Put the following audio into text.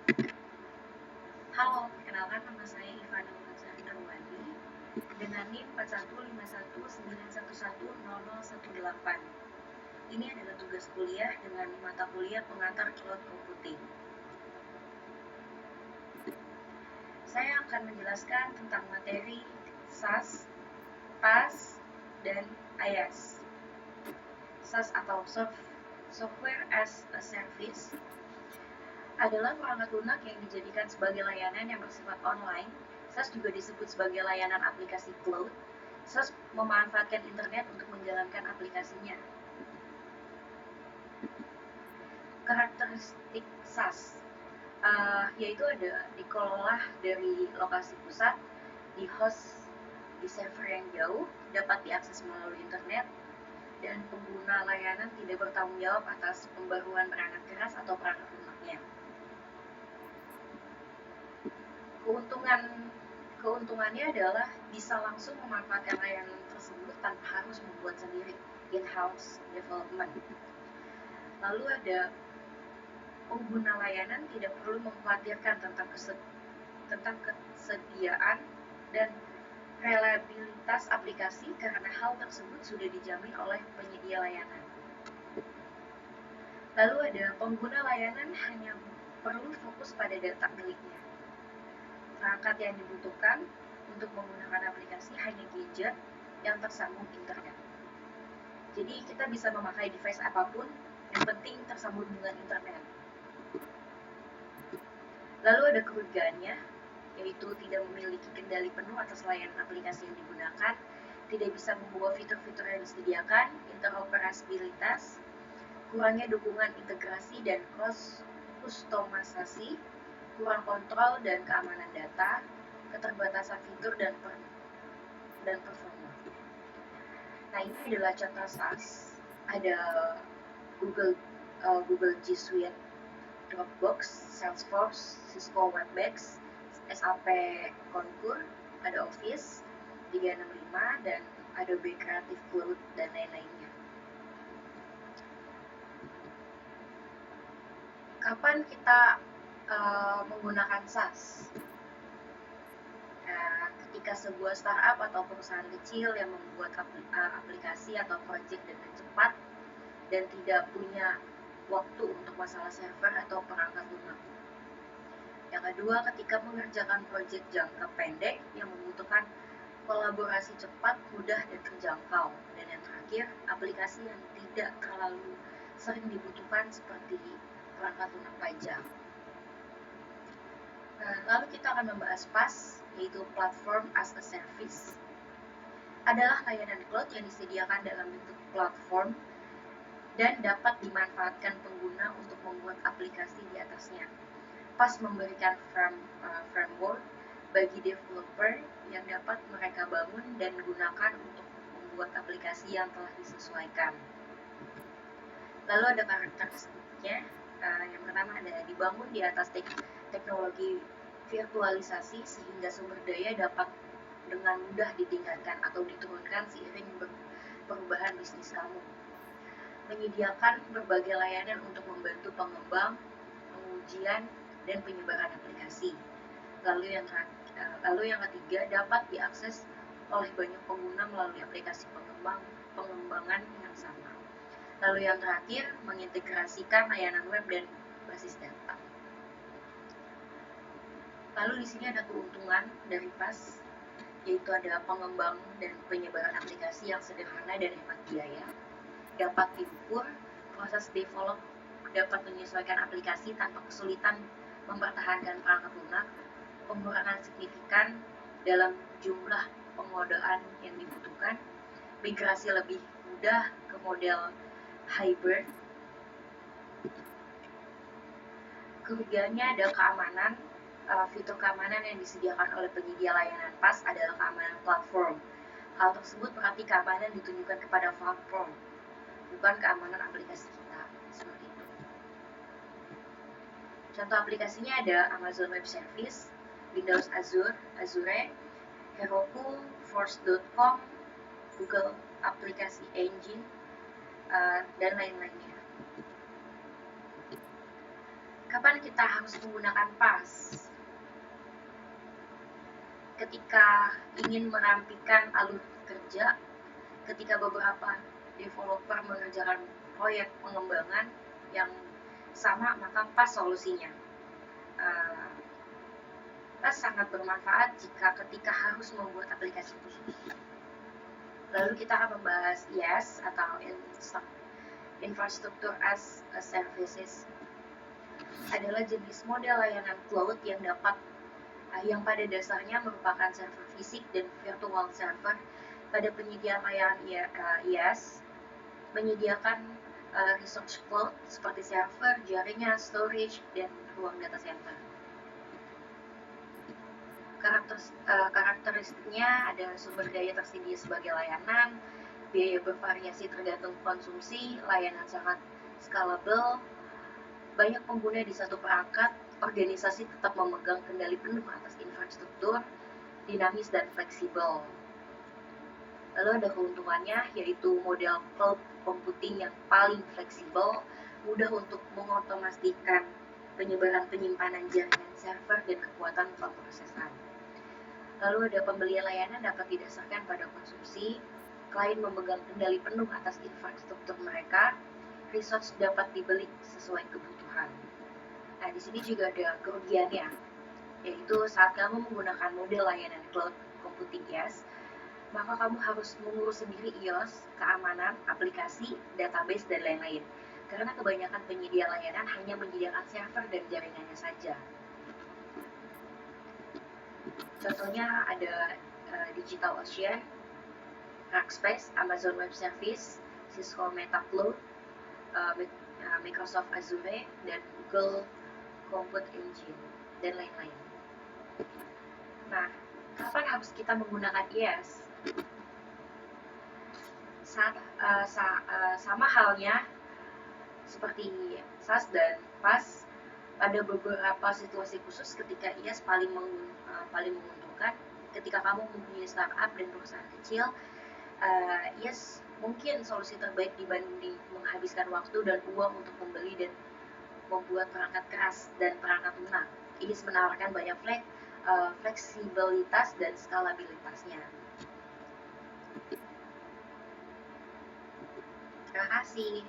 Halo, perkenalkan nama saya Ivana Darwani dengan NIM 415191110018. Ini adalah tugas kuliah dengan mata kuliah pengantar cloud computing. Saya akan menjelaskan tentang materi SAS, PAS, dan IaaS. SAS atau Software as a Service adalah perangkat lunak yang dijadikan sebagai layanan yang bersifat online. SAS juga disebut sebagai layanan aplikasi cloud. SAS memanfaatkan internet untuk menjalankan aplikasinya. Karakteristik SAS yaitu ada dikelola dari lokasi pusat, di host di server yang jauh, dapat diakses melalui internet, dan pengguna layanan tidak bertanggung jawab atas pembaruan perangkat keras atau perangkat lunaknya. Keuntungannya adalah bisa langsung memanfaatkan layanan tersebut tanpa harus membuat sendiri, in-house development. Lalu ada pengguna layanan tidak perlu mengkhawatirkan tentang kesediaan dan reliabilitas aplikasi karena hal tersebut sudah dijamin oleh penyedia layanan. Lalu ada pengguna layanan hanya perlu fokus pada data miliknya. Perangkat yang dibutuhkan untuk menggunakan aplikasi hanya gadget yang tersambung internet. Jadi kita bisa memakai device apapun, yang penting tersambung dengan internet. Lalu ada kerugiannya, yaitu tidak memiliki kendali penuh atas layanan aplikasi yang digunakan, tidak bisa membawa fitur-fitur yang disediakan, interoperabilitas, kurangnya dukungan integrasi dan kustomisasi, kurang kontrol dan keamanan data, keterbatasan fitur dan performa. Nah, ini adalah contoh SAS. Ada Google G Suite, Dropbox, Salesforce, Cisco Webex, SAP Concur, ada Office 365, dan Adobe Creative Cloud, dan lain-lainnya. Kapan kita menggunakan SAS? Ketika sebuah startup atau perusahaan kecil yang membuat aplikasi atau project dengan cepat dan tidak punya waktu untuk masalah server atau perangkat lunak. Yang kedua, ketika mengerjakan project jangka pendek yang membutuhkan kolaborasi cepat, mudah, dan terjangkau. Dan yang terakhir, aplikasi yang tidak terlalu sering dibutuhkan seperti perangkat lunak pajak. Lalu kita akan membahas PaaS, yaitu Platform as a Service. Adalah layanan cloud yang disediakan dalam bentuk platform dan dapat dimanfaatkan pengguna untuk membuat aplikasi di atasnya. PaaS memberikan framework bagi developer yang dapat mereka bangun dan gunakan untuk membuat aplikasi yang telah disesuaikan. Lalu ada karakteristiknya. Yang pertama ada dibangun di atas teknologi virtualisasi sehingga sumber daya dapat dengan mudah ditingkatkan atau diturunkan seiring perubahan bisnis kamu. Menyediakan berbagai layanan untuk membantu pengembang, pengujian, dan penyebaran aplikasi. Lalu yang ketiga, dapat diakses oleh banyak pengguna melalui aplikasi pengembangan yang sama. Lalu yang terakhir, mengintegrasikan layanan web dan basis data. Lalu di sini ada keuntungan dari PaaS, yaitu ada pengembang dan penyebaran aplikasi yang sederhana dan hemat biaya. Dapat diukur, proses develop dapat menyesuaikan aplikasi tanpa kesulitan mempertahankan perangkat lunak, pengurangan signifikan dalam jumlah pengodaan yang dibutuhkan, migrasi lebih mudah ke model hybrid. Kerugiannya ada keamanan. Fitur keamanan yang disediakan oleh penyedia layanan PaaS adalah keamanan platform. Hal tersebut berarti keamanan ditunjukkan kepada platform, bukan keamanan aplikasi kita. Seperti itu. Contoh aplikasinya ada Amazon Web Service, Windows Azure, Heroku, Force.com, Google Aplikasi Engine, dan lain-lainnya. Kapan kita harus menggunakan PaaS? Ketika ingin merampikan alur kerja, ketika beberapa developer mengerjakan proyek pengembangan yang sama, maka PaaS solusinya. PaaS sangat bermanfaat jika ketika harus membuat aplikasi khusus. Lalu kita akan membahas IaaS atau Infrastructure as a Services. Adalah jenis model layanan cloud yang pada dasarnya merupakan server fisik dan virtual server pada penyediaan layanan IaaS, menyediakan resource cloud seperti server, jaringan, storage, dan ruang data center. Karakteristiknya ada sumber daya tersedia sebagai layanan, biaya bervariasi tergantung konsumsi, layanan sangat scalable, banyak pengguna di satu perangkat, organisasi tetap memegang kendali penuh atas infrastruktur, dinamis dan fleksibel. Lalu ada keuntungannya, yaitu model cloud computing yang paling fleksibel, mudah untuk mengotomasikan penyebaran penyimpanan jaringan server dan kekuatan pemrosesan. Lalu ada pembelian layanan dapat didasarkan pada konsumsi, klien memegang kendali penuh atas infrastruktur mereka, resource dapat dibeli sesuai kebutuhan. Nah, di sini juga ada kerugiannya, yaitu saat kamu menggunakan model layanan cloud computing IaaS, maka kamu harus mengurus sendiri IOS, keamanan, aplikasi, database, dan lain-lain. Karena kebanyakan penyedia layanan hanya menyediakan server dan jaringannya saja. Contohnya ada DigitalOcean, Rackspace, Amazon Web Service, Cisco Metacloud, Microsoft Azure, dan Google Compute Engine, dan lain-lain. Nah, kapan harus kita menggunakan IaaS? Sama halnya seperti SaaS dan PaaS, pada beberapa situasi khusus ketika IaaS paling menguntungkan, ketika kamu mempunyai startup dan perusahaan kecil, IaaS mungkin solusi terbaik dibanding menghabiskan waktu dan uang untuk membeli dan membuat perangkat keras dan perangkat lunak. IaaS menawarkan banyak fleksibilitas dan skalabilitasnya. Terima kasih.